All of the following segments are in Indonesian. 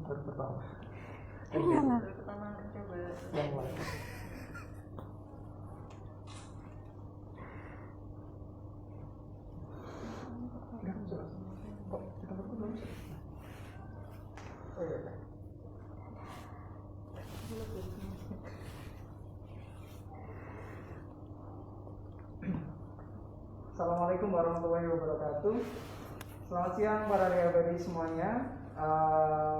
baru pertama. Iyalah. Baru pertama mencoba. Yang lain. Kok kita berdua belum sih? Oh iya. Assalamualaikum warahmatullahi wabarakatuh. Selamat siang para rehabadi semuanya.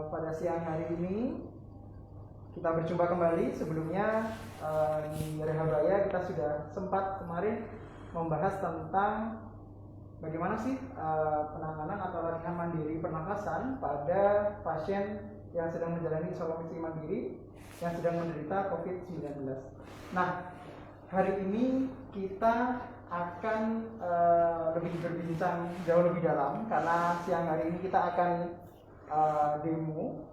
Pada siang hari ini kita berjumpa kembali. Sebelumnya di Rehabaya kita sudah sempat kemarin membahas tentang bagaimana sih penanganan atau latihan mandiri pernafasan pada pasien yang sedang menjalani isolasi mandiri yang sedang menderita COVID-19. Nah, hari ini kita akan lebih berbincang jauh lebih dalam karena siang hari ini kita akan demo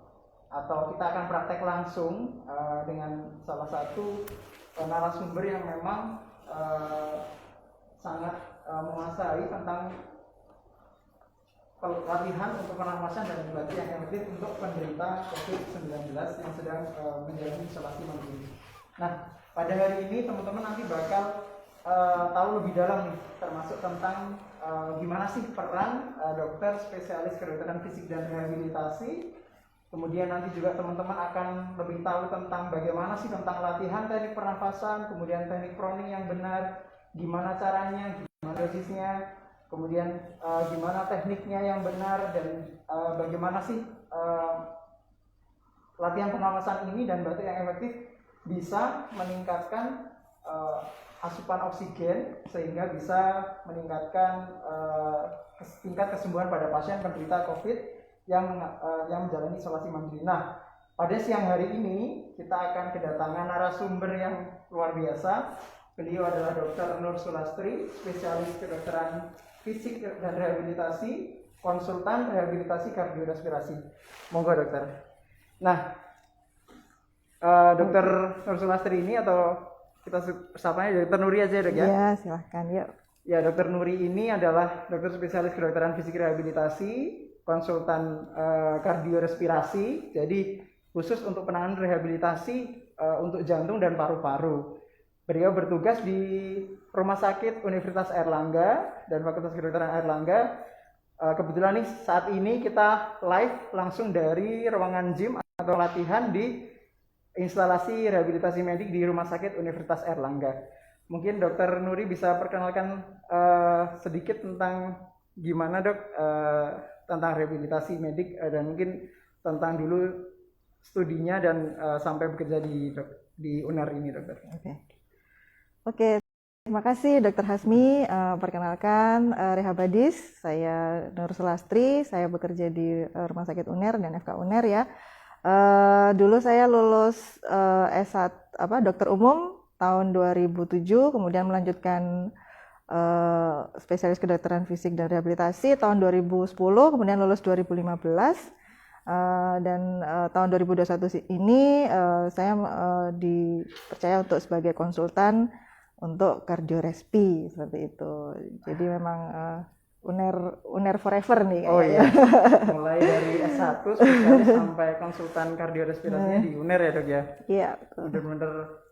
atau kita akan praktek langsung dengan salah satu narasumber yang memang sangat menguasai tentang latihan untuk pernafasan dan dilatih yang efektif untuk penderita COVID-19 yang sedang menjalani isolasi mandiri. Nah, pada hari ini teman-teman nanti bakal tahu lebih dalam nih, termasuk tentang gimana sih peran dokter spesialis kedokteran fisik dan rehabilitasi. Kemudian nanti juga teman-teman akan lebih tahu tentang bagaimana sih tentang latihan teknik pernafasan, kemudian teknik proning yang benar, gimana caranya, gimana dosisnya, kemudian gimana tekniknya yang benar, dan bagaimana sih latihan pernafasan ini dan batuk yang efektif bisa meningkatkan asupan oksigen sehingga bisa meningkatkan tingkat kesembuhan pada pasien penderita COVID yang menjalani isolasi mandiri. Nah, pada siang hari ini kita akan kedatangan narasumber yang luar biasa. Beliau adalah Dr. Nur Sulastri, spesialis kedokteran fisik dan rehabilitasi, konsultan rehabilitasi kardiorespirasi. Monggo dokter. Nah, Dr. Nur Sulastri ini atau kita sapanya Dr. Nuri aja dok ya? Iya, silahkan yuk. Ya, Dr. Nuri ini adalah dokter spesialis kedokteran fisik rehabilitasi, konsultan kardiorespirasi, jadi khusus untuk penanganan rehabilitasi untuk jantung dan paru-paru. Beliau bertugas di Rumah Sakit Universitas Airlangga dan Fakultas Kedokteran Airlangga. Kebetulan nih saat ini kita live langsung dari ruangan gym atau latihan di instalasi rehabilitasi medik di Rumah Sakit Universitas Airlangga. Mungkin Dr. Nuri bisa perkenalkan sedikit tentang gimana dok tentang rehabilitasi medik dan mungkin tentang dulu studinya dan sampai bekerja di UNER ini dokter. Oke, terima kasih Dr. Hasmi. Perkenalkan Rehabadis, saya Nur Sulastri, saya bekerja di Rumah Sakit UNER dan FK UNER ya. Dulu saya lulus S1 dokter umum tahun 2007, kemudian melanjutkan spesialis kedokteran fisik dan rehabilitasi tahun 2010, kemudian lulus 2015, dan tahun 2021 ini saya dipercaya untuk sebagai konsultan untuk kardiorespi seperti itu. Jadi memang UNER forever nih. Oh iya, mulai dari S1 spesialis sampai konsultan kardiorespirasinya di UNER ya dok ya? Iya. Bener-bener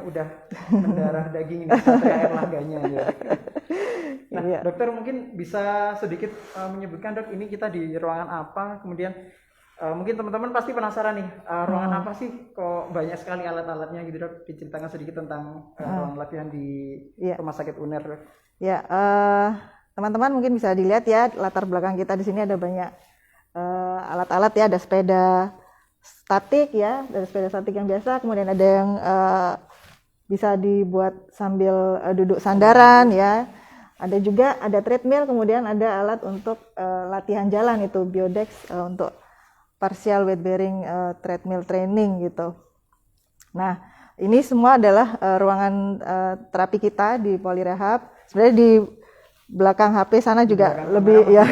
udah mendarah daging ini Satria Airlangganya ya. Nah Iya. dokter mungkin bisa sedikit menyebutkan dok ini kita di ruangan apa, kemudian mungkin teman-teman pasti penasaran nih ruangan apa sih kok banyak sekali alat-alatnya gitu dok, diceritakan sedikit tentang ruang latihan di Rumah Sakit UNER dok. Ya, teman-teman mungkin bisa dilihat ya latar belakang kita di sini ada banyak alat-alat ya, ada sepeda statik ya, ada sepeda statik yang biasa, kemudian ada yang bisa dibuat sambil duduk sandaran ya, ada juga ada treadmill, kemudian ada alat untuk latihan jalan itu Biodex untuk partial weight bearing treadmill training gitu. Nah, ini semua adalah ruangan terapi kita di Polirehab. Sebenarnya di belakang HP sana juga lebih ya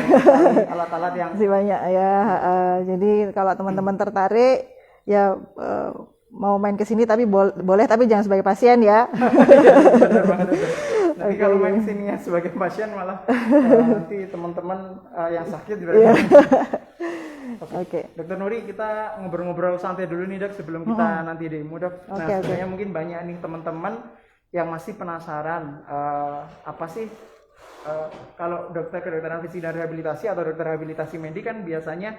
alat-alat yang masih banyak ya. Jadi kalau teman-teman tertarik ya mau main ke sini tapi boleh tapi jangan sebagai pasien ya. Benar banget. Nanti kalau main sini ya sebagai pasien malah nanti teman-teman yang sakit juga. Oke. Dokter Nuri, kita ngobrol-ngobrol santai dulu nih dok sebelum kita nanti demo dok. Nah sebenarnya mungkin banyak nih teman-teman yang masih penasaran apa sih kalau dokter kedokteran fisik dan rehabilitasi atau dokter rehabilitasi medik kan biasanya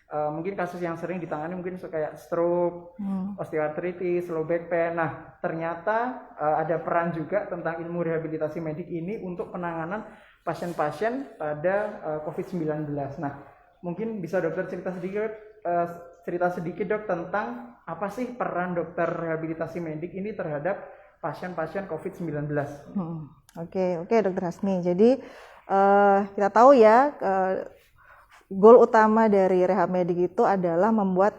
mungkin kasus yang sering ditangani mungkin kayak stroke, osteoartritis, low back pain. Nah, ternyata ada peran juga tentang ilmu rehabilitasi medik ini untuk penanganan pasien-pasien pada COVID-19. Nah, mungkin bisa dokter cerita sedikit dok tentang apa sih peran dokter rehabilitasi medik ini terhadap pasien-pasien COVID-19. Oke, Dokter Hasmi. Jadi kita tahu ya goal utama dari rehab medik itu adalah membuat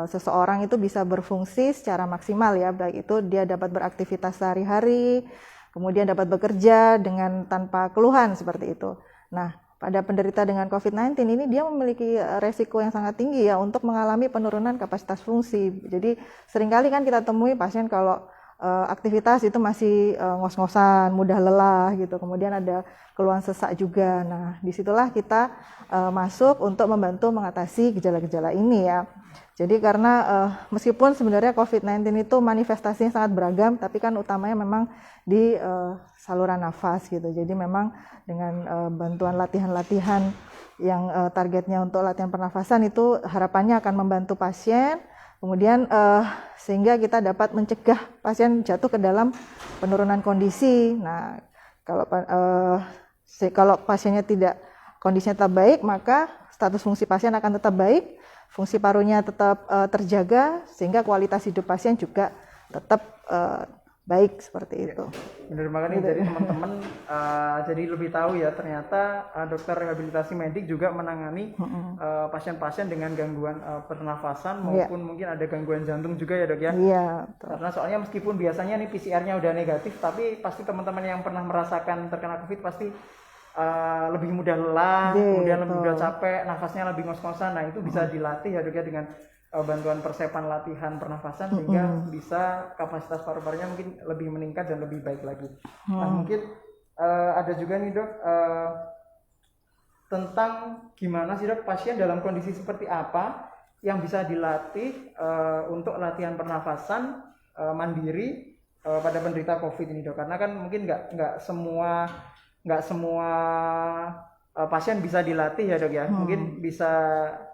seseorang itu bisa berfungsi secara maksimal ya, baik itu dia dapat beraktivitas sehari-hari, kemudian dapat bekerja dengan tanpa keluhan seperti itu. Nah, pada penderita dengan COVID-19 ini dia memiliki resiko yang sangat tinggi ya untuk mengalami penurunan kapasitas fungsi. Jadi seringkali kan kita temui pasien kalau aktivitas itu masih ngos-ngosan, mudah lelah gitu. Kemudian ada keluhan sesak juga. Nah, disitulah kita masuk untuk membantu mengatasi gejala-gejala ini ya. Jadi karena meskipun sebenarnya COVID-19 itu manifestasinya sangat beragam, tapi kan utamanya memang di saluran nafas gitu. Jadi memang dengan bantuan latihan-latihan yang targetnya untuk latihan pernafasan itu harapannya akan membantu pasien. Kemudian sehingga kita dapat mencegah pasien jatuh ke dalam penurunan kondisi. Nah, kalau pasiennya kondisinya tetap baik, maka status fungsi pasien akan tetap baik, fungsi parunya tetap terjaga, sehingga kualitas hidup pasien juga tetap baik seperti itu. Benar banget nih, jadi teman-teman jadi lebih tahu ya ternyata dokter rehabilitasi medik juga menangani pasien-pasien dengan gangguan pernafasan maupun mungkin ada gangguan jantung juga ya dok ya. Iya. Karena soalnya meskipun biasanya nih PCR-nya udah negatif, tapi pasti teman-teman yang pernah merasakan terkena COVID pasti lebih mudah lelah, kemudian lebih mudah capek, nafasnya lebih ngos-ngosan. Nah itu bisa dilatih ya dok ya dengan bantuan persiapan latihan pernafasan sehingga bisa kapasitas paru-parunya mungkin lebih meningkat dan lebih baik lagi. Nah mungkin ada juga nih dok tentang gimana sih dok pasien dalam kondisi seperti apa yang bisa dilatih untuk latihan pernafasan mandiri pada penderita COVID ini dok, karena kan mungkin nggak semua pasien bisa dilatih ya dok ya. Mungkin bisa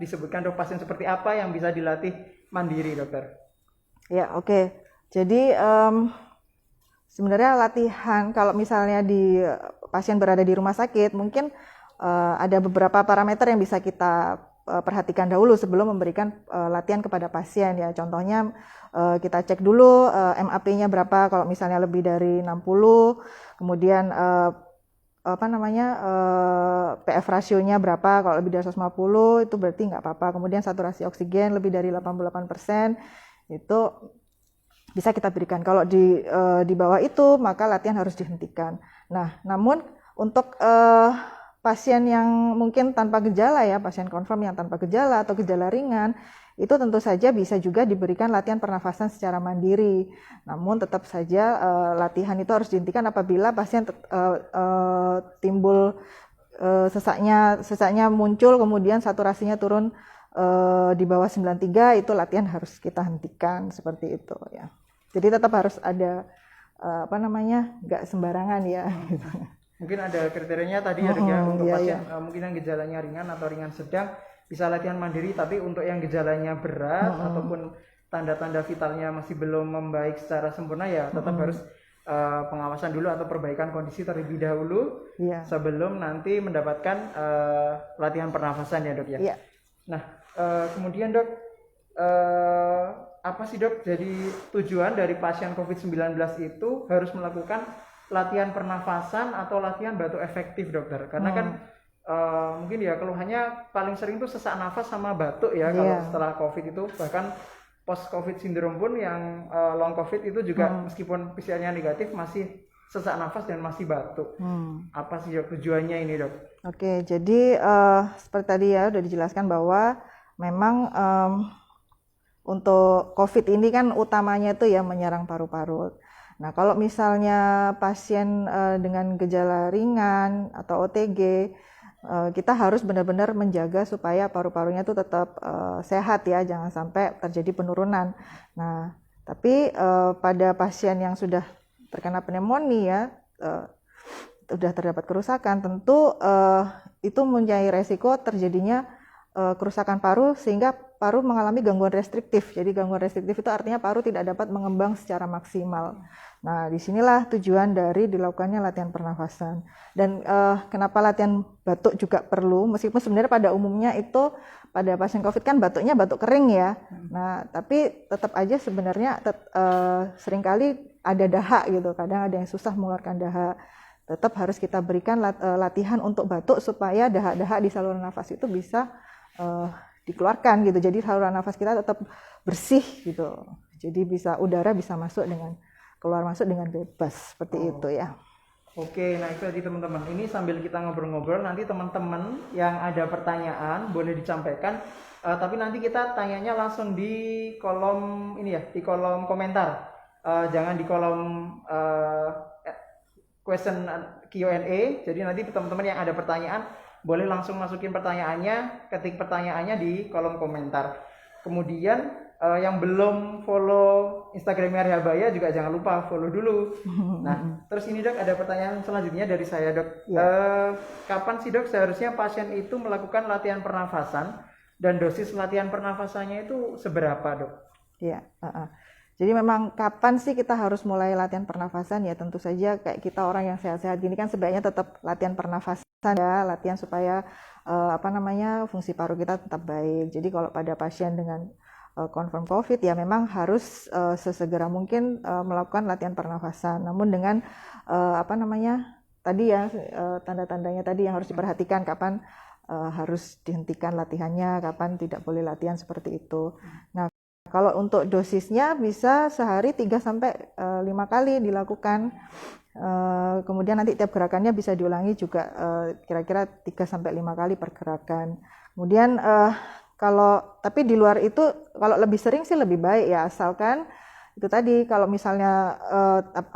disebutkan dok pasien seperti apa yang bisa dilatih mandiri dokter? Ya oke. Jadi sebenarnya latihan kalau misalnya di pasien berada di rumah sakit mungkin ada beberapa parameter yang bisa kita perhatikan dahulu sebelum memberikan latihan kepada pasien ya. Contohnya kita cek dulu MAP-nya berapa kalau misalnya lebih dari 60, kemudian PF rasionya berapa, kalau lebih dari 150 itu berarti nggak apa-apa. Kemudian saturasi oksigen lebih dari 88% itu bisa kita berikan. Kalau di bawah itu maka latihan harus dihentikan. Nah, namun untuk pasien yang mungkin tanpa gejala ya, pasien confirm yang tanpa gejala atau gejala ringan, itu tentu saja bisa juga diberikan latihan pernafasan secara mandiri. Namun tetap saja latihan itu harus dihentikan apabila pasien timbul sesaknya muncul, kemudian saturasinya turun di bawah 93, itu latihan harus kita hentikan seperti itu ya. Jadi tetap harus ada nggak sembarangan ya. Mungkin ada kriterianya tadi ya dok ya, untuk pasien mungkin yang gejalanya ringan atau ringan sedang bisa latihan mandiri, tapi untuk yang gejalanya berat ataupun tanda-tanda vitalnya masih belum membaik secara sempurna ya tetap harus pengawasan dulu atau perbaikan kondisi terlebih dahulu sebelum nanti mendapatkan latihan pernafasan ya dok ya. Nah kemudian dok apa sih dok jadi tujuan dari pasien COVID-19 itu harus melakukan latihan pernafasan atau latihan batuk efektif dokter? Karena kan mungkin ya keluhannya paling sering tuh sesak nafas sama batuk ya kalau setelah COVID itu, bahkan post COVID syndrome pun yang long COVID itu juga meskipun PCR-nya negatif masih sesak nafas dan masih batuk. Apa sih dok tujuannya ini dok? Oke, jadi seperti tadi ya udah dijelaskan bahwa memang untuk COVID ini kan utamanya itu ya menyerang paru-paru. Nah, kalau misalnya pasien dengan gejala ringan atau OTG kita harus benar-benar menjaga supaya paru-parunya itu tetap sehat ya, jangan sampai terjadi penurunan. Nah, tapi pada pasien yang sudah terkena pneumonia, sudah terdapat kerusakan, tentu itu mempunyai resiko terjadinya kerusakan paru sehingga paru mengalami gangguan restriktif. Jadi gangguan restriktif itu artinya paru tidak dapat mengembang secara maksimal. Nah, disinilah tujuan dari dilakukannya latihan pernafasan. Dan kenapa latihan batuk juga perlu, meskipun sebenarnya pada umumnya itu pada pasien COVID kan batuknya batuk kering ya. Nah, tapi tetap aja sebenarnya seringkali ada dahak gitu. Kadang ada yang susah mengeluarkan dahak. Tetap harus kita berikan latihan untuk batuk supaya dahak-dahak di saluran nafas itu bisa dikeluarkan gitu. Jadi saluran nafas kita tetap bersih gitu. Jadi udara bisa masuk dengan keluar masuk dengan bebas seperti itu ya. Oke, nah itu tadi teman-teman. Ini sambil kita ngobrol-ngobrol, nanti teman-teman yang ada pertanyaan boleh disampaikan. Tapi nanti kita tanyanya langsung di kolom ini ya, di kolom komentar. Jangan di kolom question Q&A. Jadi nanti teman-teman yang ada pertanyaan boleh langsung masukin pertanyaannya, ketik pertanyaannya di kolom komentar. Kemudian yang belum follow Instagramnya Rehabaya juga jangan lupa follow dulu. Nah, terus ini Dok, ada pertanyaan selanjutnya dari saya Dok. Kapan sih Dok seharusnya pasien itu melakukan latihan pernafasan dan dosis latihan pernafasannya itu seberapa Dok? Iya. Jadi memang kapan sih kita harus mulai latihan pernafasan ya, tentu saja kayak kita orang yang sehat-sehat gini kan sebaiknya tetap latihan pernafasan ya, latihan supaya fungsi paru kita tetap baik. Jadi kalau pada pasien dengan confirm COVID ya memang harus sesegera mungkin melakukan latihan pernafasan. Namun dengan tadi ya tanda-tandanya tadi yang harus diperhatikan, kapan harus dihentikan latihannya, kapan tidak boleh latihan seperti itu. Nah, kalau untuk dosisnya bisa sehari 3-5 kali dilakukan. Kemudian nanti tiap gerakannya bisa diulangi juga kira-kira 3-5 kali per gerakan. Kemudian tapi di luar itu kalau lebih sering sih lebih baik ya, asalkan itu tadi kalau misalnya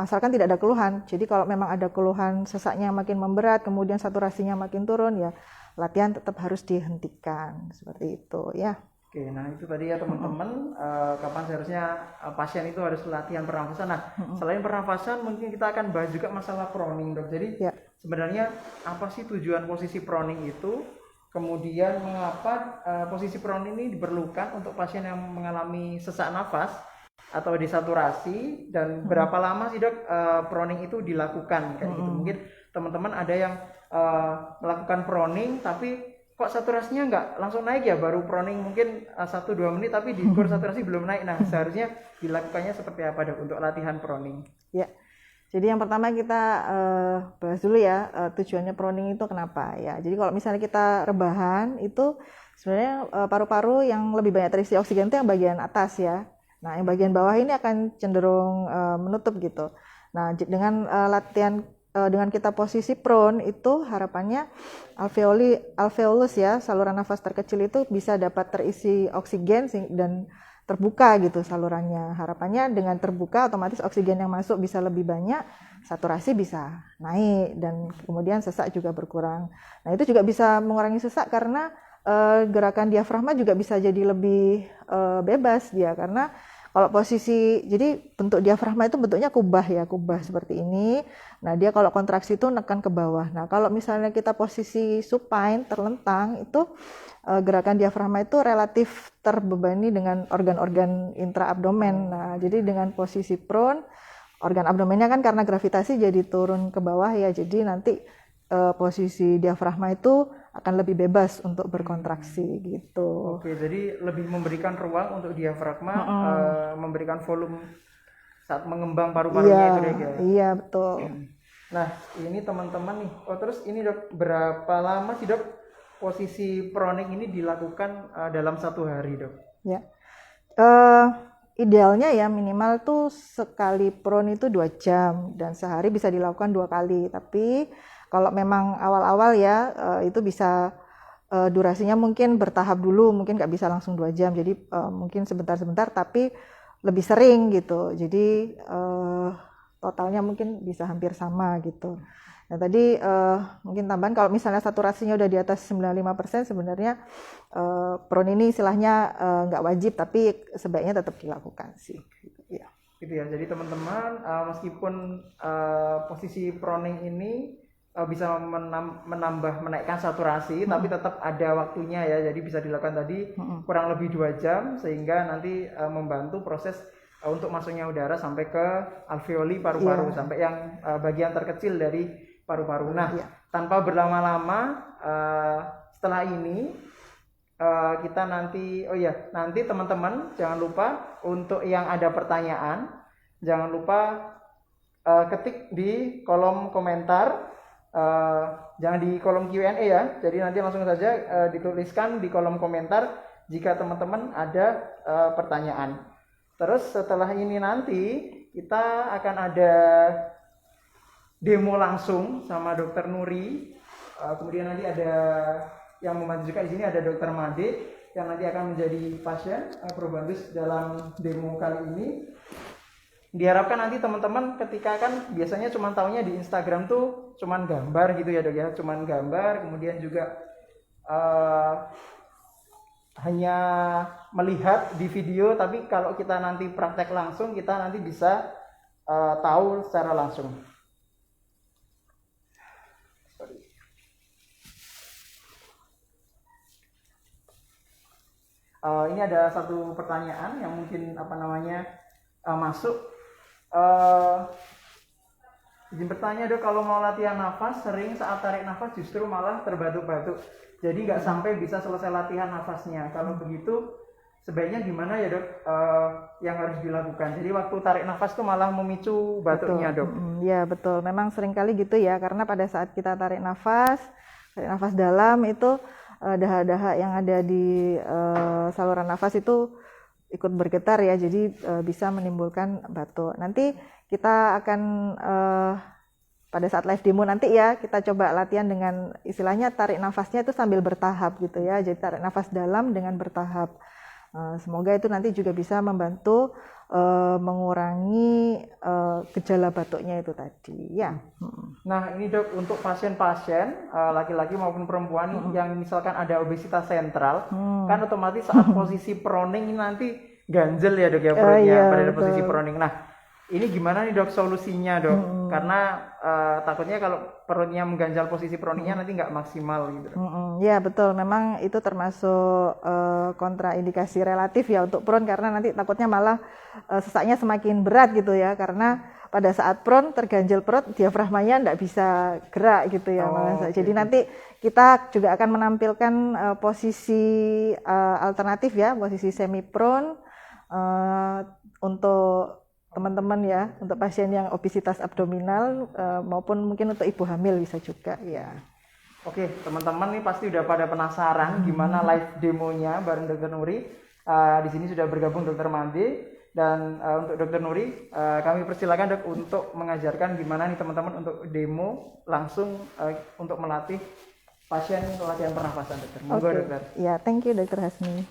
asalkan tidak ada keluhan. Jadi kalau memang ada keluhan sesaknya makin memberat, kemudian saturasinya makin turun ya latihan tetap harus dihentikan seperti itu ya. Oke, nah itu tadi ya teman-teman, kapan seharusnya pasien itu harus latihan pernafasan. Nah, selain pernafasan mungkin kita akan bahas juga masalah proning Dok. Jadi sebenarnya apa sih tujuan posisi proning itu? Kemudian mengapa posisi proning ini diperlukan untuk pasien yang mengalami sesak nafas atau desaturasi, dan berapa lama sih Dok proning itu dilakukan kayak gitu. Mungkin teman-teman ada yang melakukan proning tapi kok saturasinya nggak langsung naik ya, baru proning mungkin 1-2 menit tapi di kur saturasi belum naik. Nah, seharusnya dilakukannya seperti apa Dok untuk latihan proning? Ya, jadi yang pertama kita bahas dulu ya tujuannya proning itu kenapa ya. Jadi kalau misalnya kita rebahan itu sebenarnya paru-paru yang lebih banyak terisi oksigen itu yang bagian atas ya. Nah, yang bagian bawah ini akan cenderung menutup gitu. Nah, dengan latihan dengan kita posisi prone itu harapannya alveolus ya, saluran nafas terkecil itu bisa dapat terisi oksigen dan terbuka gitu salurannya. Harapannya dengan terbuka otomatis oksigen yang masuk bisa lebih banyak, saturasi bisa naik dan kemudian sesak juga berkurang. Nah, itu juga bisa mengurangi sesak karena gerakan diafragma juga bisa jadi lebih bebas dia, karena kalau posisi, jadi bentuk diafragma itu bentuknya kubah ya, kubah seperti ini. Nah, dia kalau kontraksi itu nekan ke bawah. Nah, kalau misalnya kita posisi supine, terlentang, itu gerakan diafragma itu relatif terbebani dengan organ-organ intraabdomen. Nah, jadi dengan posisi prone, organ abdomennya kan karena gravitasi jadi turun ke bawah ya. Jadi nanti posisi diafragma itu akan lebih bebas untuk berkontraksi gitu. Oke, jadi lebih memberikan ruang untuk diafragma, memberikan volume saat mengembang paru-parunya itu deh ya. Iya, betul. Nah, ini teman-teman nih. Oh, terus ini Dok, berapa lama sih Dok posisi proning ini dilakukan dalam 1 hari Dok? Ya. Idealnya ya minimal tuh sekali prone itu 2 jam dan sehari bisa dilakukan 2 kali. Tapi kalau memang awal-awal ya itu bisa durasinya mungkin bertahap dulu, mungkin nggak bisa langsung 2 jam. Jadi mungkin sebentar-sebentar tapi lebih sering gitu. Jadi totalnya mungkin bisa hampir sama gitu. Nah, tadi mungkin tambahan kalau misalnya saturasinya udah di atas 95% sebenarnya PRON ini istilahnya nggak wajib, tapi sebaiknya tetap dilakukan sih. Ya. Gitu ya. Jadi teman-teman meskipun posisi proning ini bisa menaikkan saturasi, tapi tetap ada waktunya ya. Jadi bisa dilakukan tadi kurang lebih 2 jam sehingga nanti membantu proses untuk masuknya udara sampai ke alveoli paru-paru, sampai yang bagian terkecil dari paru-paru. Nah, tanpa berlama-lama, setelah ini kita nanti, nanti teman-teman jangan lupa untuk yang ada pertanyaan, jangan lupa ketik di kolom komentar, jangan di kolom Q&A ya. Jadi nanti langsung saja dituliskan di kolom komentar jika teman-teman ada pertanyaan. Terus setelah ini nanti kita akan ada demo langsung sama Dokter Nuri. Kemudian nanti ada yang membantu juga di sini ada Dokter Made yang nanti akan menjadi pasien probandus dalam demo kali ini. Diharapkan nanti teman-teman ketika kan biasanya cuma taunya di Instagram tuh cuman gambar gitu ya Dok ya, cuman gambar, kemudian juga hanya melihat di video, tapi kalau kita nanti praktek langsung kita nanti bisa tahu secara langsung. Ini ada satu pertanyaan yang mungkin masuk. Izin bertanya Dok, kalau mau latihan nafas sering saat tarik nafas justru malah terbatuk-batuk, jadi nggak sampai bisa selesai latihan nafasnya. Kalau begitu sebaiknya gimana ya Dok yang harus dilakukan? Jadi waktu tarik nafas tuh malah memicu batuknya Dok. Ya betul, memang sering kali gitu ya, karena pada saat kita tarik nafas dalam itu dahak-dahak yang ada di saluran nafas itu ikut bergetar ya, jadi bisa menimbulkan batuk. Nanti kita akan pada saat live demo nanti ya, kita coba latihan dengan istilahnya tarik nafasnya itu sambil bertahap gitu ya, jadi tarik nafas dalam dengan bertahap. Semoga itu nanti juga bisa membantu mengurangi gejala batuknya itu tadi ya. Nah ini Dok, untuk pasien-pasien laki-laki maupun perempuan yang misalkan ada obesitas sentral, kan otomatis saat posisi proning nanti ganjel ya Dok ya perutnya pada posisi proning. Nah ini gimana nih Dok solusinya Dok? Karena takutnya kalau perutnya mengganjal posisi proningnya nanti nggak maksimal gitu. Ya betul, memang itu termasuk kontraindikasi relatif ya untuk PRON, karena nanti takutnya malah sesaknya semakin berat gitu ya, karena pada saat PRON terganjal perut, diafragmanya nggak bisa gerak gitu ya. Jadi nanti kita juga akan menampilkan posisi alternatif ya, posisi semi PRON untuk teman-teman ya, untuk pasien yang obesitas abdominal maupun mungkin untuk ibu hamil bisa juga ya. Oke, teman-teman nih pasti udah pada penasaran gimana live demonya bareng Dokter Nuri. Di sini sudah bergabung Dokter Made, dan untuk Dokter Nuri kami persilakan Dok untuk mengajarkan gimana nih teman-teman untuk demo langsung untuk melatih pasien latihan pernafasan Dokter. Monggo Dokter. Ya, thank you Dokter Hasmi.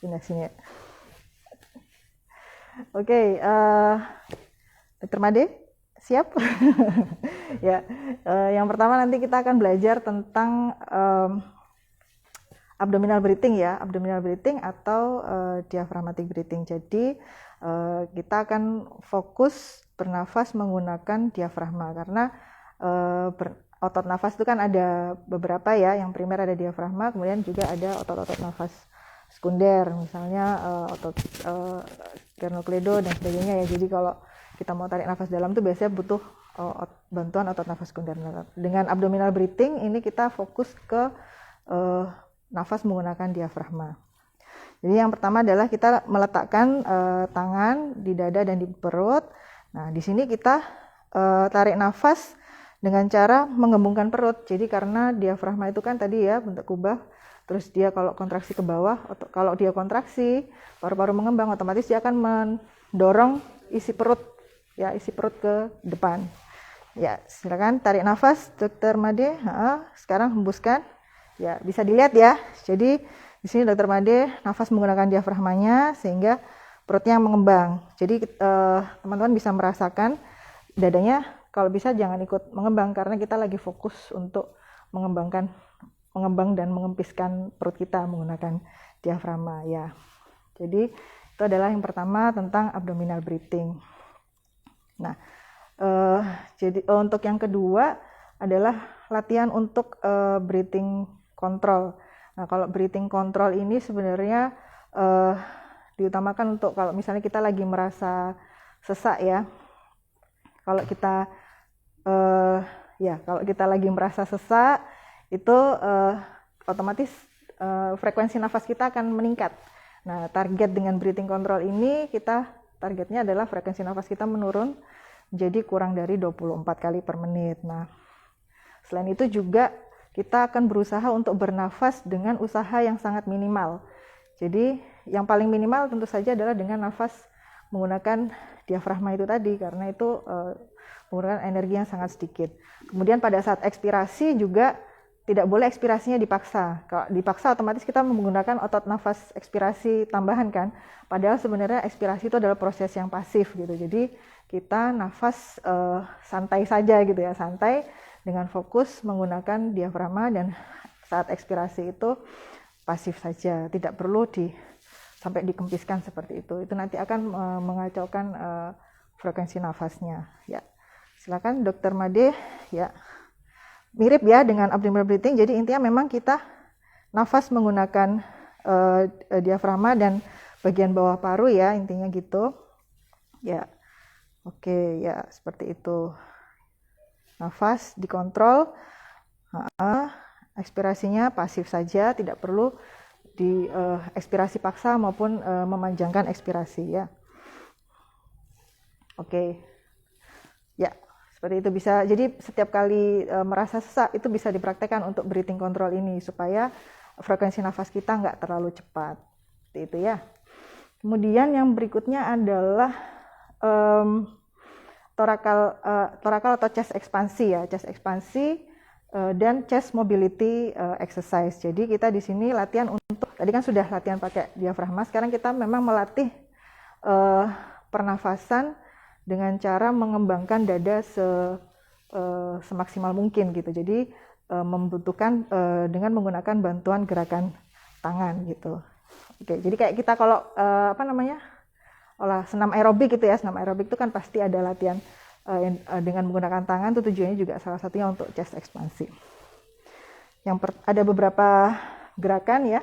Sini. Oke, Dokter Made, siap? Ya, yang pertama nanti kita akan belajar tentang abdominal breathing ya, abdominal breathing atau diaphragmatic breathing. Jadi kita akan fokus bernafas menggunakan diafragma, karena otot nafas itu kan ada beberapa ya, yang primer ada diafragma, kemudian juga ada otot-otot nafas sekunder, misalnya otot sternocleido dan sebagainya ya. Jadi kalau kita mau tarik nafas dalam tuh biasanya butuh bantuan otot nafas sekunder. Dengan abdominal breathing ini kita fokus ke nafas menggunakan diafragma. Jadi yang pertama adalah kita meletakkan tangan di dada dan di perut. Nah, di sini kita tarik nafas dengan cara menggembungkan perut. Jadi karena diafragma itu kan tadi ya bentuk kubah, terus dia kalau kontraksi ke bawah, kalau dia kontraksi, paru-paru mengembang, otomatis dia akan mendorong isi perut ke depan. Ya, silakan tarik nafas Dokter Made. Sekarang hembuskan. Ya, bisa dilihat ya. Jadi di sini Dokter Made nafas menggunakan diafragmanya sehingga perutnya mengembang. Jadi teman-teman bisa merasakan dadanya kalau bisa jangan ikut mengembang karena kita lagi fokus untuk mengembang dan mengempiskan perut kita menggunakan diafragma ya. Jadi itu adalah yang pertama tentang abdominal breathing. Nah, jadi untuk yang kedua adalah latihan untuk breathing control. Nah, kalau breathing control ini sebenarnya diutamakan untuk kalau misalnya kita lagi merasa sesak ya. Kalau kita kalau kita lagi merasa sesak itu otomatis frekuensi nafas kita akan meningkat. Nah, target dengan breathing control ini targetnya adalah frekuensi nafas kita menurun jadi kurang dari 24 kali per menit. Nah, selain itu juga kita akan berusaha untuk bernafas dengan usaha yang sangat minimal. Jadi yang paling minimal tentu saja adalah dengan nafas menggunakan diafragma itu tadi, karena itu menggunakan energi yang sangat sedikit. Kemudian pada saat ekspirasi juga tidak boleh ekspirasinya dipaksa. Kalau dipaksa otomatis kita menggunakan otot nafas ekspirasi tambahan kan. Padahal sebenarnya ekspirasi itu adalah proses yang pasif gitu. Jadi kita nafas santai saja gitu ya, santai dengan fokus menggunakan diafragma dan saat ekspirasi itu pasif saja, tidak perlu sampai dikempiskan seperti itu. Itu nanti akan mengacaukan frekuensi nafasnya. Ya, silakan Dokter Made. Ya, mirip ya dengan abdominal breathing. Jadi intinya memang kita nafas menggunakan diafragma dan bagian bawah paru ya, intinya gitu. Ya, oke ya seperti itu. Nafas dikontrol. Ekspirasinya pasif saja, tidak perlu di ekspirasi paksa maupun memanjangkan ekspirasi ya. Oke. Ya, seperti itu bisa. Jadi setiap kali merasa sesak itu bisa dipraktekkan untuk breathing control ini supaya frekuensi nafas kita nggak terlalu cepat. Seperti itu ya. Kemudian yang berikutnya adalah torakal atau chest ekspansi ya, chest ekspansi dan chest mobility exercise. Jadi kita di sini latihan untuk, tadi kan sudah latihan pakai diafragma, sekarang kita memang melatih pernafasan dengan cara mengembangkan dada semaksimal mungkin gitu. Jadi membutuhkan dengan menggunakan bantuan gerakan tangan gitu. Oke, jadi kayak kita kalau olah senam aerobik gitu ya, senam aerobik itu kan pasti ada latihan dengan menggunakan tangan, itu tujuannya juga salah satunya untuk chest ekspansi. Ada beberapa gerakan ya.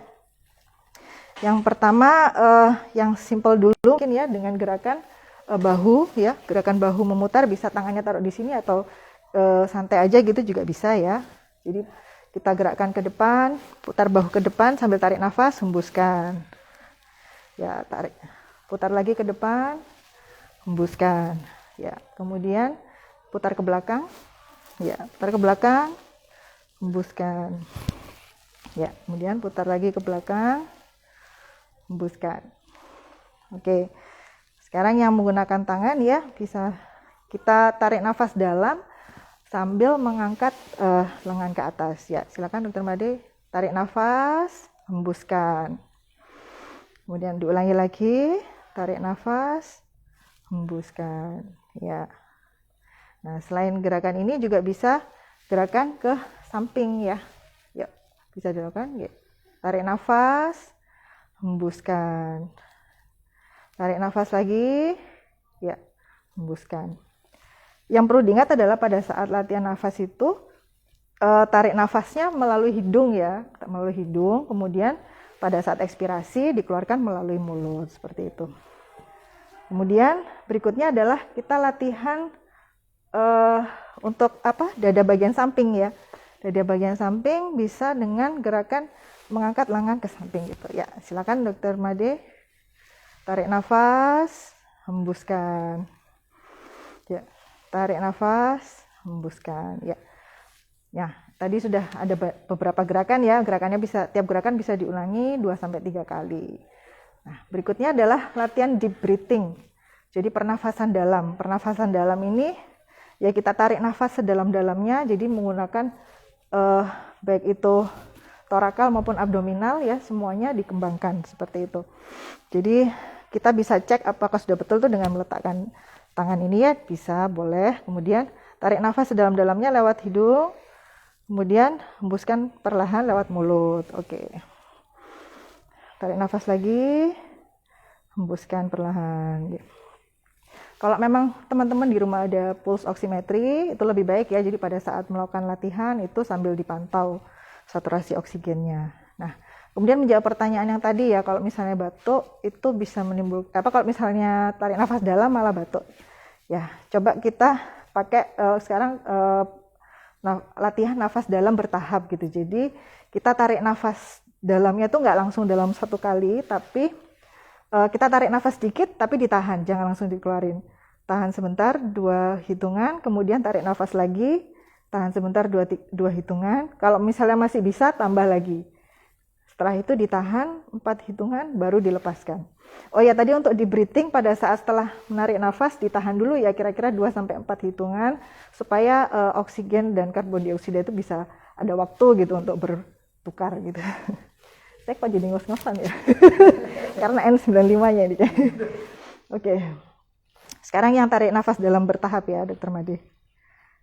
Yang pertama yang simple dulu mungkin ya, dengan gerakan bahu ya, gerakan bahu memutar, bisa tangannya taruh di sini atau santai aja gitu juga bisa ya. Jadi kita gerakkan ke depan, putar bahu ke depan sambil tarik nafas, hembuskan. Ya, tarik. Putar lagi ke depan, hembuskan. Ya, kemudian putar ke belakang. Ya, putar ke belakang, hembuskan. Ya, kemudian putar lagi ke belakang, hembuskan. Oke. Sekarang yang menggunakan tangan ya, bisa kita tarik nafas dalam sambil mengangkat lengan ke atas. Ya, silakan Dokter Made, tarik nafas, hembuskan. Kemudian diulangi lagi, tarik nafas, hembuskan. Ya. Nah, selain gerakan ini juga bisa gerakan ke samping ya. Ya, bisa dilakukan. Ya. Tarik nafas, hembuskan. Tarik nafas lagi. Ya, hembuskan. Yang perlu diingat adalah pada saat latihan nafas itu tarik nafasnya melalui hidung ya, melalui hidung, kemudian pada saat ekspirasi dikeluarkan melalui mulut, seperti itu. Kemudian berikutnya adalah kita latihan untuk dada bagian samping ya. Dada bagian samping bisa dengan gerakan mengangkat lengan ke samping gitu. Ya, silakan Dokter Made. Tarik nafas, hembuskan. Ya, tarik nafas, hembuskan. Ya. Ya, tadi sudah ada beberapa gerakan ya. Tiap gerakan bisa diulangi 2-3 kali. Nah, berikutnya adalah latihan deep breathing. Jadi pernafasan dalam. Pernafasan dalam ini ya kita tarik nafas sedalam-dalamnya. Jadi menggunakan baik itu torakal maupun abdominal ya, semuanya dikembangkan seperti itu. Jadi kita bisa cek apakah sudah betul tuh dengan meletakkan tangan ini ya, bisa, boleh. Kemudian tarik nafas sedalam-dalamnya lewat hidung, kemudian hembuskan perlahan lewat mulut. Oke. Tarik nafas lagi, hembuskan perlahan. Kalau memang teman-teman di rumah ada pulse oximetry, itu lebih baik ya. Jadi pada saat melakukan latihan itu sambil dipantau saturasi oksigennya. Nah, kemudian menjawab pertanyaan yang tadi ya, kalau misalnya batuk itu bisa menimbulkan kalau misalnya tarik nafas dalam malah batuk. Ya, coba kita pakai sekarang latihan nafas dalam bertahap gitu. Jadi kita tarik nafas dalamnya tuh nggak langsung dalam satu kali, tapi kita tarik nafas sedikit tapi ditahan, jangan langsung dikeluarin. Tahan sebentar 2 hitungan, kemudian tarik nafas lagi, tahan sebentar 2 hitungan. Kalau misalnya masih bisa tambah lagi. Setelah itu ditahan 4 hitungan baru dilepaskan. Oh ya, tadi untuk di breathing pada saat setelah menarik nafas ditahan dulu ya, kira-kira 2 sampai 4 hitungan supaya oksigen dan karbon dioksida itu bisa ada waktu gitu untuk bertukar gitu. Saya kok jadi ngos-ngosan ya? Karena N95-nya ini. Oke. Sekarang yang tarik nafas dalam bertahap ya, Dr. Made.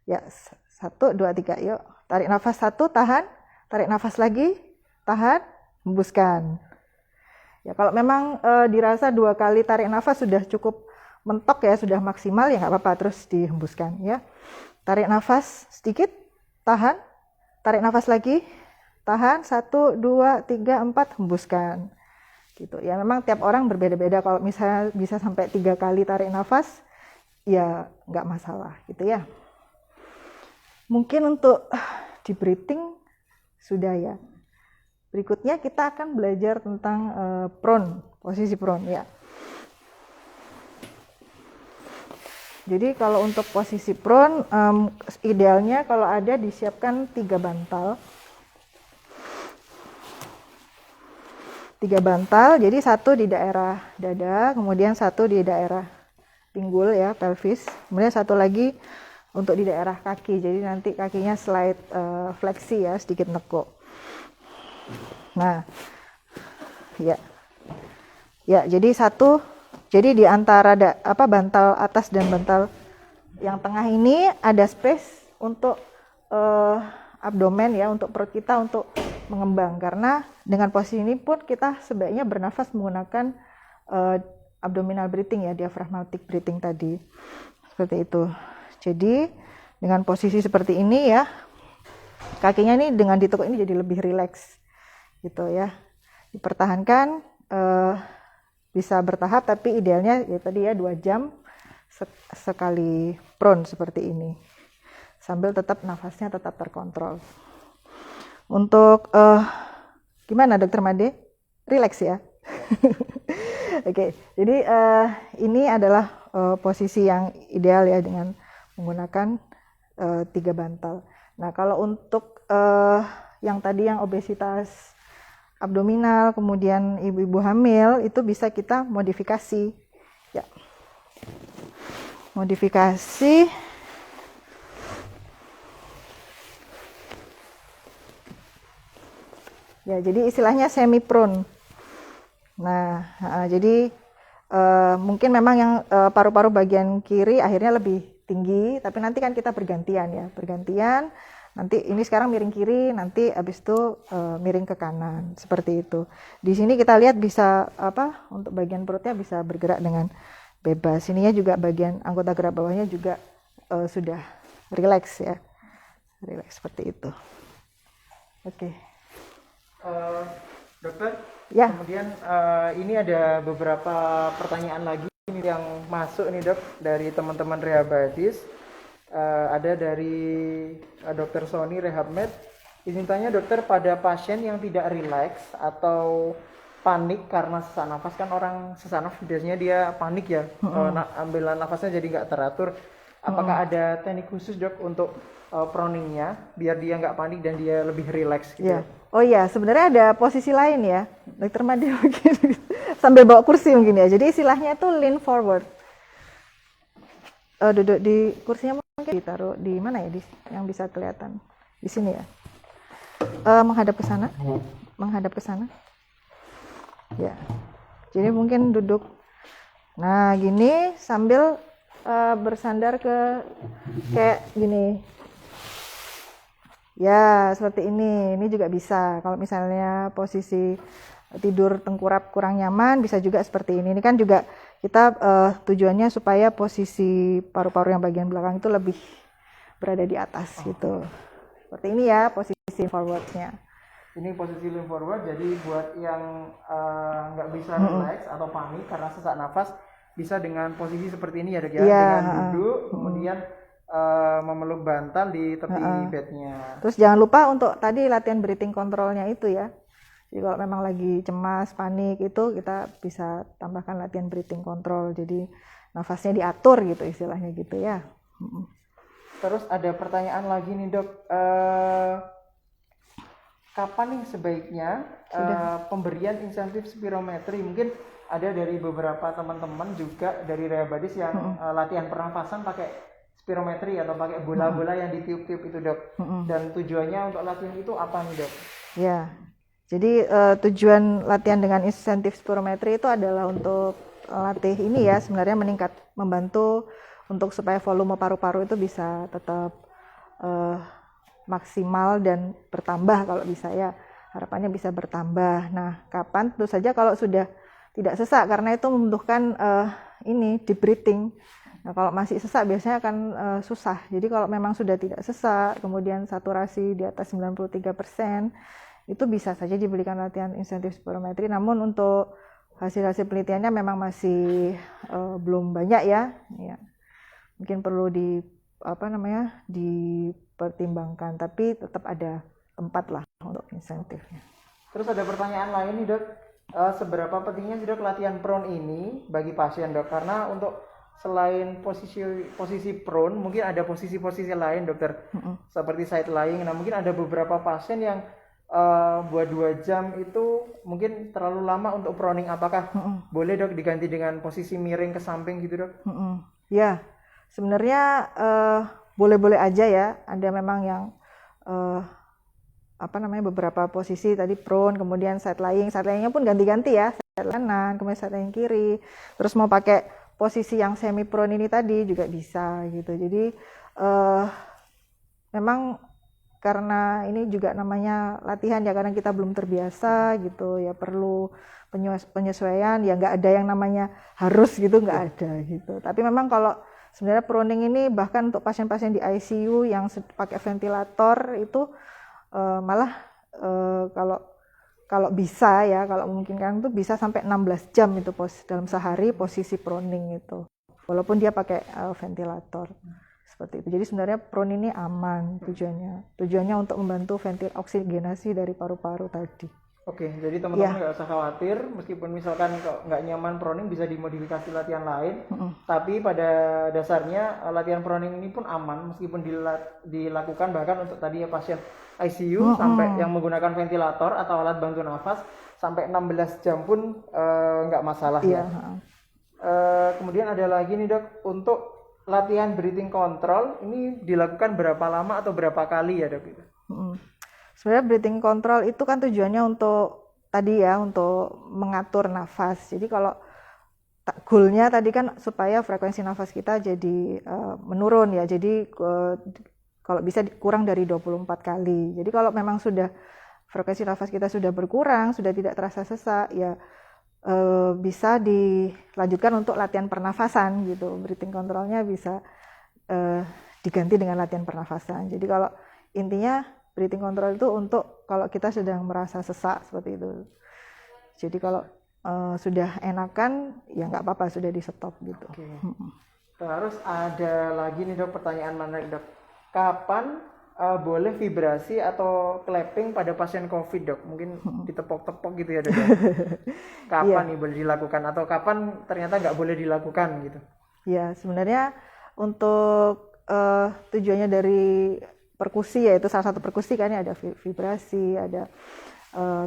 Ya, 1, 2, 3, yuk. Tarik nafas 1, tahan. Tarik nafas lagi, tahan, hembuskan. Ya, kalau memang dirasa 2 kali tarik nafas sudah cukup mentok ya, sudah maksimal ya nggak apa-apa, terus dihembuskan ya. Tarik nafas sedikit, tahan. Tarik nafas lagi, tahan 1, 2, 3, 4, hembuskan. Gitu. Ya memang tiap orang berbeda-beda. Kalau misalnya bisa sampai 3 kali tarik nafas, ya nggak masalah gitu ya. Mungkin untuk di breathing sudah ya. Berikutnya kita akan belajar tentang prone, posisi prone ya. Jadi kalau untuk posisi prone, idealnya kalau ada disiapkan 3 bantal. 3 bantal, jadi 1 di daerah dada, kemudian 1 di daerah pinggul ya, pelvis, kemudian 1 lagi untuk di daerah kaki, jadi nanti kakinya slide fleksi ya, sedikit nekuk. Nah, ya jadi 1, jadi di antara bantal atas dan bantal yang tengah ini ada space untuk abdomen ya, untuk perut kita untuk mengembang, karena dengan posisi ini pun kita sebaiknya bernafas menggunakan abdominal breathing ya, diaphragmatic breathing tadi, seperti itu. Jadi dengan posisi seperti ini ya, kakinya ini dengan ditekuk ini jadi lebih rileks gitu ya, dipertahankan bisa bertahap, tapi idealnya ya tadi ya 2 jam sekali prone seperti ini, sambil tetap nafasnya tetap terkontrol. Untuk gimana Dr. Made? Relax ya. Oke, jadi ini adalah posisi yang ideal ya dengan menggunakan 3 bantal. Nah kalau untuk yang tadi yang obesitas abdominal, kemudian ibu-ibu hamil, itu bisa kita modifikasi. Ya. Modifikasi. Ya, jadi istilahnya semi prone. Nah, jadi mungkin memang yang paru-paru bagian kiri akhirnya lebih tinggi, tapi nanti kan kita bergantian ya, bergantian. Nanti ini sekarang miring kiri, nanti habis itu miring ke kanan, seperti itu. Di sini kita lihat bisa untuk bagian perutnya bisa bergerak dengan bebas. Ininya juga bagian anggota gerak bawahnya juga sudah rileks ya, rileks seperti itu. Oke. Dokter, ya. Kemudian ini ada beberapa pertanyaan lagi ini yang masuk nih dok dari teman-teman Rehabadis. Ada dari Dr. Sony Rehabmed. Izin tanya dokter, pada pasien yang tidak rileks atau panik karena sesak nafas, kan orang sesak nafas biasanya dia panik ya, ambilan nafasnya jadi nggak teratur. Apakah ada teknik khusus dok untuk proningnya biar dia nggak panik dan dia lebih rileks gitu? Yeah. Oh iya, sebenarnya ada posisi lain ya, Dr. Made mungkin sambil bawa kursi mungkin ya. Jadi istilahnya itu lean forward. Duduk di kursinya mungkin ditaruh di mana ya, yang bisa kelihatan di sini ya. Menghadap ke sana, menghadap ke sana. Ya. Jadi mungkin duduk Nah, gini sambil bersandar ke kayak gini. Ya, seperti ini. Ini juga bisa. Kalau misalnya posisi tidur tengkurap kurang nyaman, bisa juga seperti ini. Ini kan juga kita tujuannya supaya posisi paru-paru yang bagian belakang itu lebih berada di atas gitu. Seperti ini ya posisi forwardnya. Ini posisi lean forward, jadi buat yang nggak bisa relax atau panik karena sesak nafas, bisa dengan posisi seperti ini ya dok ya, dengan duduk, kemudian memeluk bantal di tepi bednya. Terus jangan lupa untuk tadi latihan breathing controlnya itu ya. Jadi kalau memang lagi cemas, panik itu kita bisa tambahkan latihan breathing control. Jadi nafasnya diatur gitu istilahnya gitu ya. Terus ada pertanyaan lagi nih dok, kapan nih sebaiknya pemberian insentif spirometri? Mungkin ada dari beberapa teman-teman juga dari Rehabadis yang latihan pernafasan pakai spirometri atau pakai bola-bola yang ditiup-tiup itu dok. Dan tujuannya untuk latihan itu apa nih dok? Ya, jadi tujuan latihan dengan insentif spirometri itu adalah untuk latih ini ya, sebenarnya membantu untuk supaya volume paru-paru itu bisa tetap maksimal dan bertambah kalau bisa ya, harapannya bisa bertambah. Nah, kapan? Tentu saja kalau sudah tidak sesak, karena itu membutuhkan ini deep breathing. Nah, kalau masih sesak biasanya akan susah. Jadi kalau memang sudah tidak sesak, kemudian saturasi di atas 93%, itu bisa saja diberikan latihan insentif spirometri. Namun untuk hasil-hasil penelitiannya memang masih belum banyak ya. Mungkin perlu dipertimbangkan, tapi tetap ada tempat lah untuk insentifnya. Terus ada pertanyaan lain nih dok, seberapa pentingnya sih dok latihan prone ini bagi pasien dok? Karena untuk selain posisi prone, mungkin ada posisi-posisi lain dokter, seperti side lying. Nah mungkin ada beberapa pasien yang buat 2 jam itu mungkin terlalu lama untuk proning. Apakah boleh dok diganti dengan posisi miring ke samping gitu dok? Ya, sebenarnya boleh-boleh aja ya. Ada memang yang beberapa posisi tadi prone, kemudian side lyingnya pun ganti-ganti ya, side kanan, kemudian side lying kiri. Terus mau pakai posisi yang semi prone ini tadi juga bisa gitu. Jadi memang karena ini juga namanya latihan ya, karena kita belum terbiasa gitu ya, perlu penyesuaian ya, nggak ada yang namanya harus gitu, nggak ada gitu. Tapi memang kalau sebenarnya proning ini bahkan untuk pasien-pasien di ICU yang pakai ventilator itu malah kalau bisa ya, kalau memungkinkan itu bisa sampai 16 jam itu dalam sehari posisi proning itu, walaupun dia pakai ventilator seperti itu. Jadi sebenarnya prone ini aman tujuannya untuk membantu oksigenasi dari paru-paru tadi. Oke, jadi teman-teman nggak usah khawatir, meskipun misalkan nggak nyaman proning bisa dimodifikasi latihan lain, tapi pada dasarnya latihan proning ini pun aman meskipun dilakukan bahkan untuk tadi ya pasien ICU sampai yang menggunakan ventilator atau alat bantu nafas sampai 16 jam pun nggak masalah ya. Kemudian ada lagi nih dok, untuk latihan breathing control ini dilakukan berapa lama atau berapa kali ya dok? Sebenarnya breathing control itu kan tujuannya untuk tadi ya, untuk mengatur nafas. Jadi kalau goalnya tadi kan supaya frekuensi nafas kita jadi menurun ya. Jadi kalau bisa kurang dari 24 kali. Jadi kalau memang sudah frekuensi nafas kita sudah berkurang, sudah tidak terasa sesak ya, bisa dilanjutkan untuk latihan pernafasan gitu. Breathing controlnya bisa diganti dengan latihan pernafasan. Jadi kalau intinya breathing control itu untuk kalau kita sedang merasa sesak seperti itu. Jadi kalau sudah enakan ya nggak apa-apa, sudah di stop gitu. Oke. Terus ada lagi nih dok, pertanyaan menarik dok. Kapan boleh vibrasi atau clapping pada pasien COVID dok? Mungkin ditepok-tepok gitu ya dok. Kapan nih boleh dilakukan atau kapan ternyata nggak boleh dilakukan gitu? Ya sebenarnya untuk tujuannya dari perkusi, yaitu salah satu perkusi kan ya, ada vibrasi, ada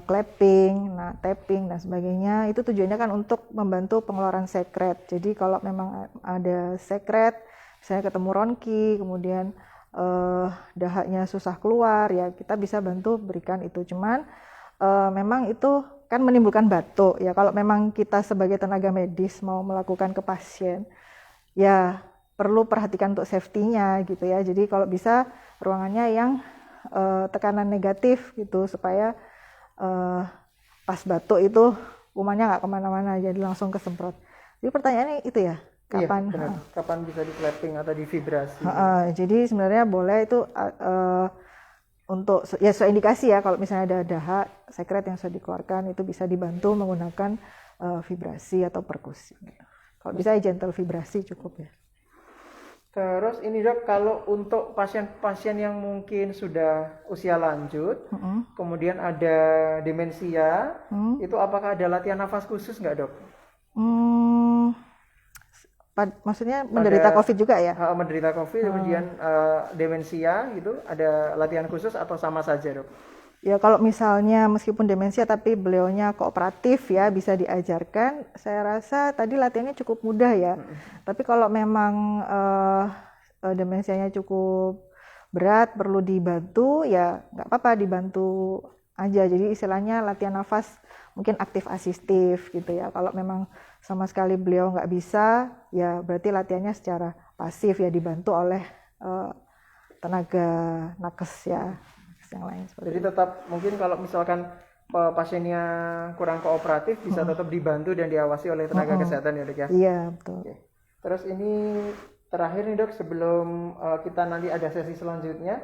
clapping, tapping dan sebagainya. Itu tujuannya kan untuk membantu pengeluaran sekret. Jadi kalau memang ada sekret, misalnya ketemu ronki, kemudian dahaknya susah keluar ya, kita bisa bantu berikan itu. Cuman memang itu kan menimbulkan batuk ya. Kalau memang kita sebagai tenaga medis mau melakukan ke pasien, ya perlu perhatikan untuk safety-nya gitu ya. Jadi kalau bisa ruangannya yang tekanan negatif gitu, supaya pas batuk itu kumannya nggak kemana-mana, jadi langsung kesemprot. Jadi pertanyaannya itu ya, kapan? Iya, benar. Kapan bisa di clapping atau di vibrasi? Jadi sebenarnya boleh itu untuk ya sesuai indikasi ya. Kalau misalnya ada dahak sekret yang sudah dikeluarkan, itu bisa dibantu menggunakan vibrasi atau perkusi. Kalau bisa gentle vibrasi cukup ya. Terus ini dok, kalau untuk pasien-pasien yang mungkin sudah usia lanjut, kemudian ada demensia, itu apakah ada latihan nafas khusus nggak dok? Maksudnya menderita COVID juga ya? Menderita COVID, kemudian demensia gitu, ada latihan khusus atau sama saja dok? Ya kalau misalnya meskipun demensia tapi beliaunya kooperatif ya, bisa diajarkan. Saya rasa tadi latihannya cukup mudah ya. Tapi kalau memang demensianya cukup berat, perlu dibantu, ya nggak apa-apa, dibantu aja. Jadi istilahnya latihan nafas mungkin aktif asistif gitu ya. Kalau memang sama sekali beliau nggak bisa, ya berarti latihannya secara pasif ya, dibantu oleh tenaga nakes ya, yang lain. Jadi tetap mungkin kalau misalkan pasiennya kurang kooperatif, bisa tetap dibantu dan diawasi oleh tenaga kesehatan ya dok ya? Iya betul. Oke. Terus ini terakhir nih dok, sebelum kita nanti ada sesi selanjutnya,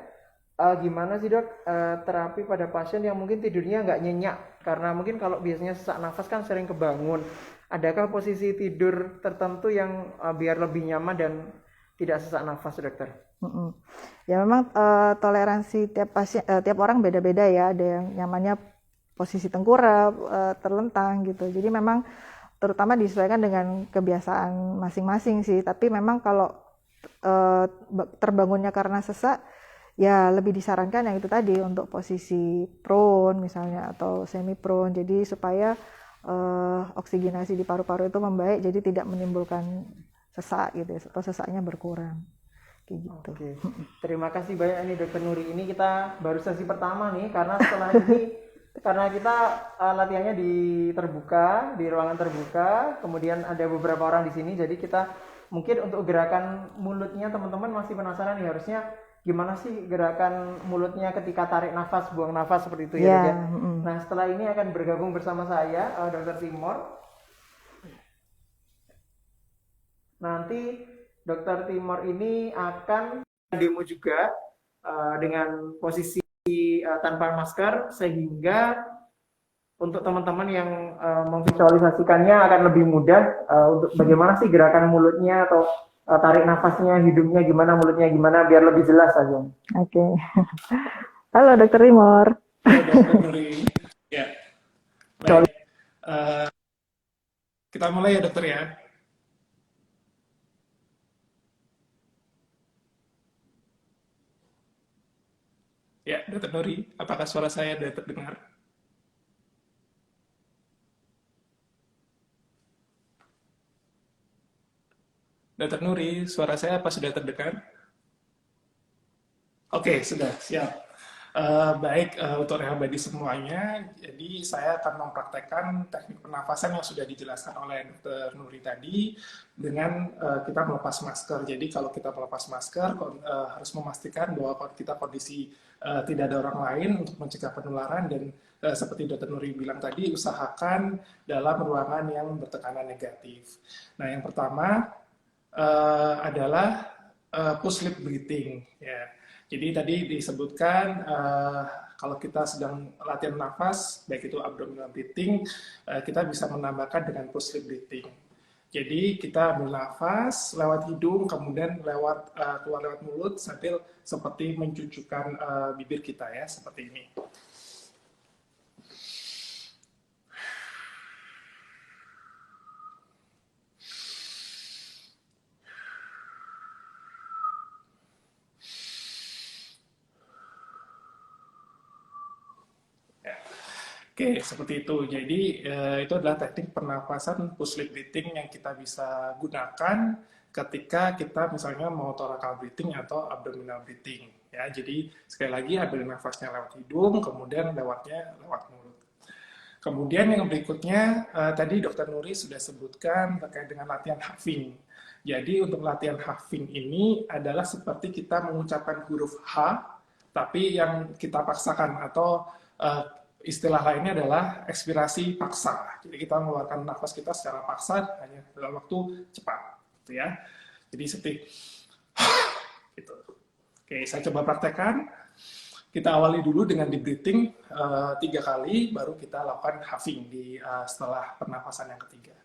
gimana sih dok terapi pada pasien yang mungkin tidurnya nggak nyenyak? Karena mungkin kalau biasanya sesak nafas kan sering kebangun. Adakah posisi tidur tertentu yang biar lebih nyaman dan tidak sesak nafas dokter? Ya memang toleransi tiap orang beda-beda ya. Ada yang nyamannya posisi tengkurap, terlentang gitu. Jadi memang terutama disesuaikan dengan kebiasaan masing-masing sih. Tapi memang kalau terbangunnya karena sesak, ya lebih disarankan yang itu tadi, untuk posisi prone misalnya atau semi prone. Jadi supaya oksigenasi di paru-paru itu membaik, jadi tidak menimbulkan sesak gitu ya, atau sesaknya berkurang. Gitu. Oke. Terima kasih banyak nih Dokter Nuri. Ini kita baru sesi pertama nih, karena setelah ini karena kita latihannya di terbuka, di ruangan terbuka, kemudian ada beberapa orang di sini, jadi kita mungkin untuk gerakan mulutnya teman-teman masih penasaran nih, harusnya gimana sih gerakan mulutnya ketika tarik nafas, buang nafas seperti itu ya. Nah setelah ini akan bergabung bersama saya Dr. Timor. Nanti Dr. Timor ini akan demo juga dengan posisi tanpa masker, sehingga untuk teman-teman yang memvisualisasikannya akan lebih mudah untuk bagaimana sih gerakan mulutnya atau tarik nafasnya, hidungnya gimana, mulutnya gimana, biar lebih jelas aja. Oke. Halo Dr. Timor. Halo Dr. Nuri. Ya. Baik. Kita mulai ya dokter ya. Ya, Dr. Nuri, apakah suara saya sudah terdengar? Dr. Nuri, suara saya apa sudah terdengar? Oke, sudah, siap. Baik, untuk rehabadi semuanya, jadi saya akan mempraktekkan teknik pernafasan yang sudah dijelaskan oleh Dr. Nuri tadi dengan kita melepas masker. Jadi kalau kita melepas masker, harus memastikan bahwa kita kondisi tidak ada orang lain untuk mencegah penularan, dan seperti Dr. Nuri bilang tadi, usahakan dalam ruangan yang bertekanan negatif. Nah, yang pertama adalah push lip breathing, ya. Jadi tadi disebutkan kalau kita sedang latihan nafas, baik itu abdominal breathing, kita bisa menambahkan dengan push lip breathing. Jadi kita ambil nafas lewat hidung, kemudian keluar lewat mulut sambil seperti mencucukkan bibir kita ya, seperti ini. Oke, seperti itu. Jadi itu adalah teknik pernafasan push lip breathing yang kita bisa gunakan ketika kita misalnya mau thoracal breathing atau abdominal breathing. Ya, jadi sekali lagi ambil nafasnya lewat hidung, kemudian lewat mulut. Kemudian yang berikutnya, tadi Dr. Nuri sudah sebutkan terkait dengan latihan huffing. Jadi untuk latihan huffing ini adalah seperti kita mengucapkan huruf H, tapi yang kita paksakan atau istilah lainnya adalah ekspirasi paksa. Jadi kita mengeluarkan nafas kita secara paksa hanya dalam waktu cepat, gitu ya. Jadi seperti gitu. Oke, saya coba praktekkan. Kita awali dulu dengan di breathing 3 kali, baru kita lakukan huffing di setelah pernafasan yang ketiga.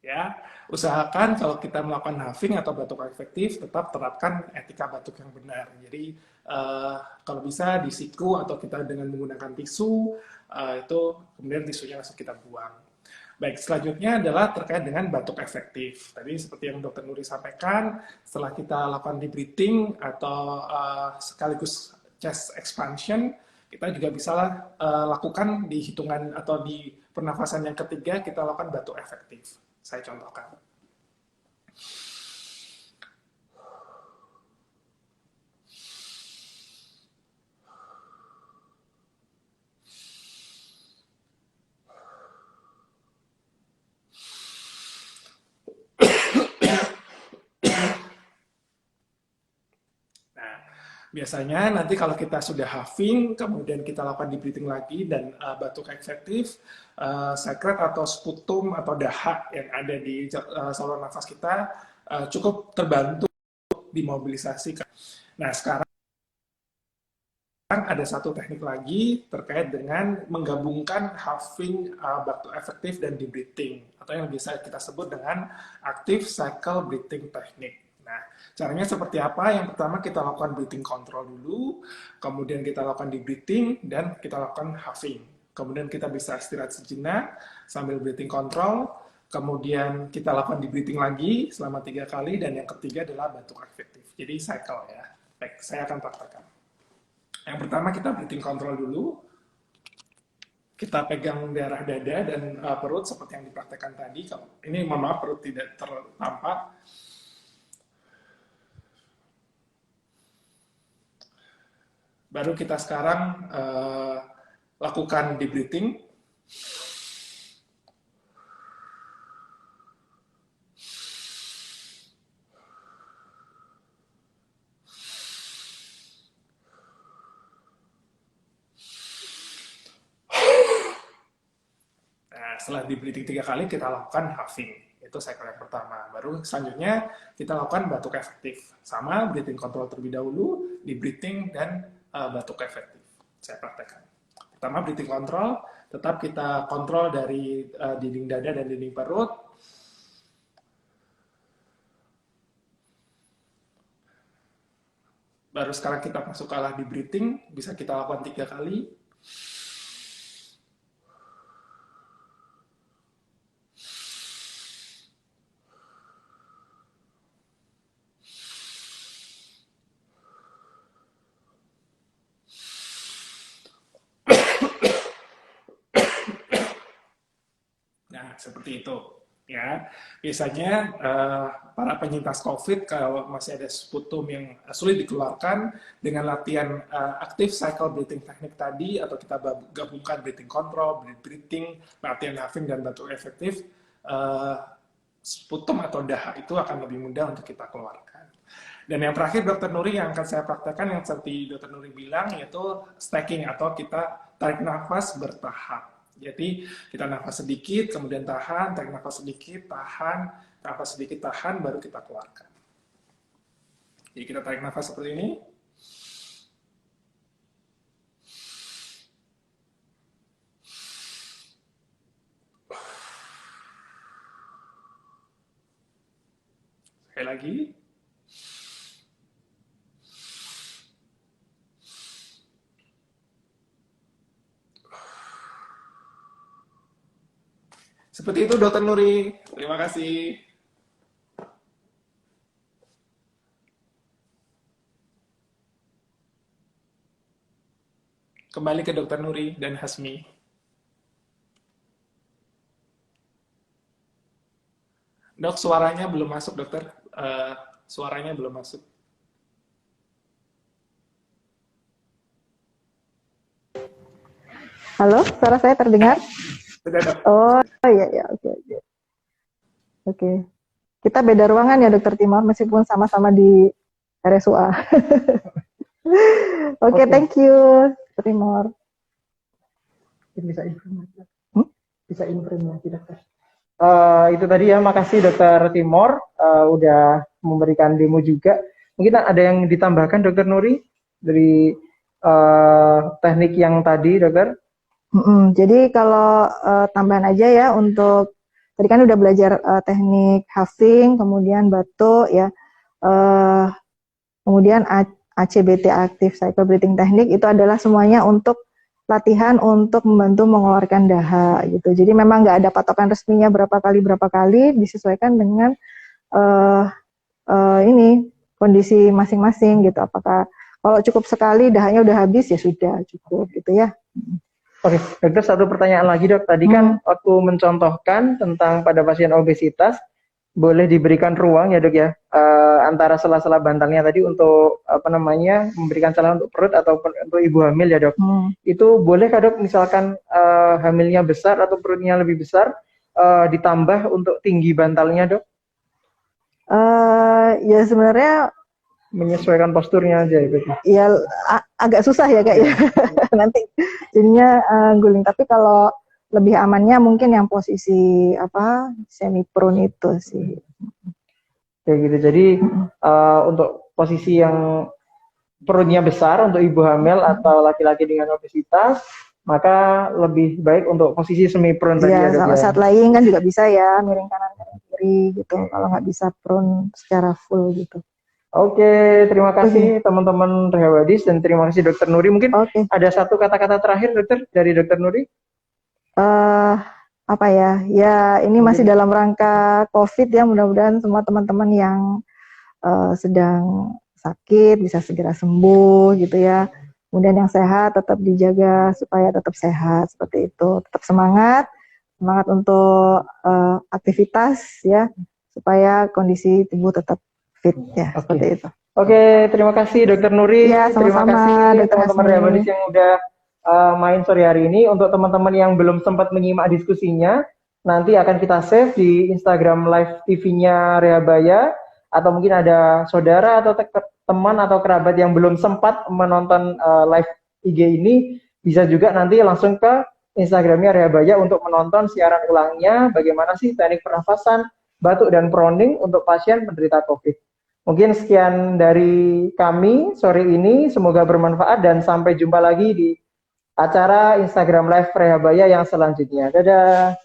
Ya, usahakan kalau kita melakukan huffing atau batuk efektif, tetap terapkan etika batuk yang benar. Jadi kalau bisa di siku atau kita dengan menggunakan tisu, itu kemudian tisunya langsung kita buang. Baik, selanjutnya adalah terkait dengan batuk efektif. Tadi seperti yang Dr. Nuri sampaikan, setelah kita lakukan deep breathing atau sekaligus chest expansion, kita juga bisa lakukan di hitungan atau di pernafasan yang ketiga, kita lakukan batuk efektif. Saya contohkan. Nah, biasanya nanti kalau kita sudah huffing, kemudian kita lakukan deep breathing lagi dan batuk efektif, sekret atau sputum atau dahak yang ada di saluran nafas kita cukup terbantu dimobilisasi. Nah, sekarang ada satu teknik lagi terkait dengan menggabungkan huffing, batuk efektif, dan deep breathing, atau yang bisa kita sebut dengan active cycle breathing technique. Nah, caranya seperti apa? Yang pertama kita lakukan breathing control dulu, kemudian kita lakukan deep breathing, dan kita lakukan huffing. Kemudian kita bisa istirahat sejenak sambil breathing control, kemudian kita lakukan deep breathing lagi selama 3 kali, dan yang ketiga adalah batuk efektif. Jadi cycle ya. Baik, saya akan praktekkan. Yang pertama kita breathing control dulu. Kita pegang daerah dada dan perut seperti yang dipraktekkan tadi. Ini mohon maaf perut tidak tertampak. Baru kita sekarang lakukan deep breathing. Nah, setelah deep breathing 3 kali, kita lakukan huffing. Itu cycle yang pertama. Baru selanjutnya kita lakukan batuk efektif. Sama, breathing control terlebih dahulu, deep breathing, dan batuk efektif. Saya praktekkan. Pertama, breathing control. Tetap kita kontrol dari dinding dada dan dinding perut. Baru sekarang kita masuk ke arah deep breathing. Bisa kita lakukan 3 kali. Nah, seperti itu. Ya, biasanya para penyintas COVID kalau masih ada sputum yang sulit dikeluarkan dengan latihan active cycle breathing teknik tadi, atau kita gabungkan breathing control, breathing, latihan huffing, dan batuk efektif, sputum atau dahak itu akan lebih mudah untuk kita keluarkan. Dan yang terakhir Dr. Nuri yang akan saya praktekkan yang seperti Dr. Nuri bilang, yaitu stacking atau kita tarik nafas bertahap. Jadi kita nafas sedikit, kemudian tahan, tarik nafas sedikit, tahan, nafas sedikit, tahan, baru kita keluarkan. Jadi kita tarik nafas seperti ini. Sekali lagi. Seperti itu Dr. Nuri. Terima kasih. kembali ke Dr. Nuri dan Hasmi. Dok, suaranya belum masuk, dokter. Suaranya belum masuk. Halo, suara saya terdengar? Sudah, dok. Oh, iya, oke. Oke. Kita beda ruangan ya, Dokter Timor, meskipun sama-sama di RSUA. Oke, thank you, Dr. Timor. Bisa improve lagi. Bisa improve lagi, dokter. Itu tadi ya, makasih Dokter Timor udah memberikan demo juga. Mungkin ada yang ditambahkan Dokter Nuri dari teknik yang tadi, dokter? Jadi kalau tambahan aja ya, untuk tadi kan udah belajar teknik huffing, kemudian batuk ya, kemudian ACBT aktif cycle breathing technique, itu adalah semuanya untuk latihan untuk membantu mengeluarkan dahak gitu. Jadi memang nggak ada patokan resminya berapa kali, disesuaikan dengan ini kondisi masing-masing gitu. Apakah kalau cukup sekali dahaknya udah habis ya sudah cukup gitu ya. Oke, dokter, satu pertanyaan lagi, dok. Tadi kan waktu mencontohkan tentang pada pasien obesitas, boleh diberikan ruang ya, dok ya, antara sela-sela bantalnya tadi untuk memberikan celah untuk perut atau untuk ibu hamil ya, dok. Itu boleh kah, dok, misalkan hamilnya besar atau perutnya lebih besar, ditambah untuk tinggi bantalnya, dok? Ya sebenarnya menyesuaikan posturnya aja gitu. Ya agak susah ya, Kak ya. Nanti jadinya guling. Tapi kalau lebih amannya mungkin yang posisi semi prone itu sih. Kayak gitu. Jadi untuk posisi yang perutnya besar untuk ibu hamil atau laki-laki dengan obesitas, maka lebih baik untuk posisi semi prone tadi ya, dok, saat lain kan juga bisa ya, miring kanan miring kiri gitu. Kalau nggak bisa prone secara full gitu. Oke, terima kasih teman-teman Rehabadis dan terima kasih Dokter Nuri. Mungkin ada satu kata-kata terakhir, dokter, dari Dokter Nuri? Apa ya? Ya ini masih dalam rangka COVID ya. Mudah-mudahan semua teman-teman yang sedang sakit bisa segera sembuh gitu ya. Kemudian yang sehat tetap dijaga supaya tetap sehat seperti itu. Tetap semangat untuk aktivitas ya, supaya kondisi tubuh tetap fit ya, seperti itu. Oke, terima kasih Dokter Nuri. Ya, terima kasih teman-teman Rehabadis yang udah main sore hari ini. Untuk teman-teman yang belum sempat menyimak diskusinya, nanti akan kita save di Instagram Live TV-nya Rehabaya, atau mungkin ada saudara atau teman atau kerabat yang belum sempat menonton live IG ini, bisa juga nanti langsung ke Instagramnya Rehabaya untuk menonton siaran ulangnya bagaimana sih teknik pernafasan, batuk dan proning untuk pasien penderita COVID. Mungkin sekian dari kami sore ini, semoga bermanfaat dan sampai jumpa lagi di acara Instagram Live Rehabaya yang selanjutnya. Dadah.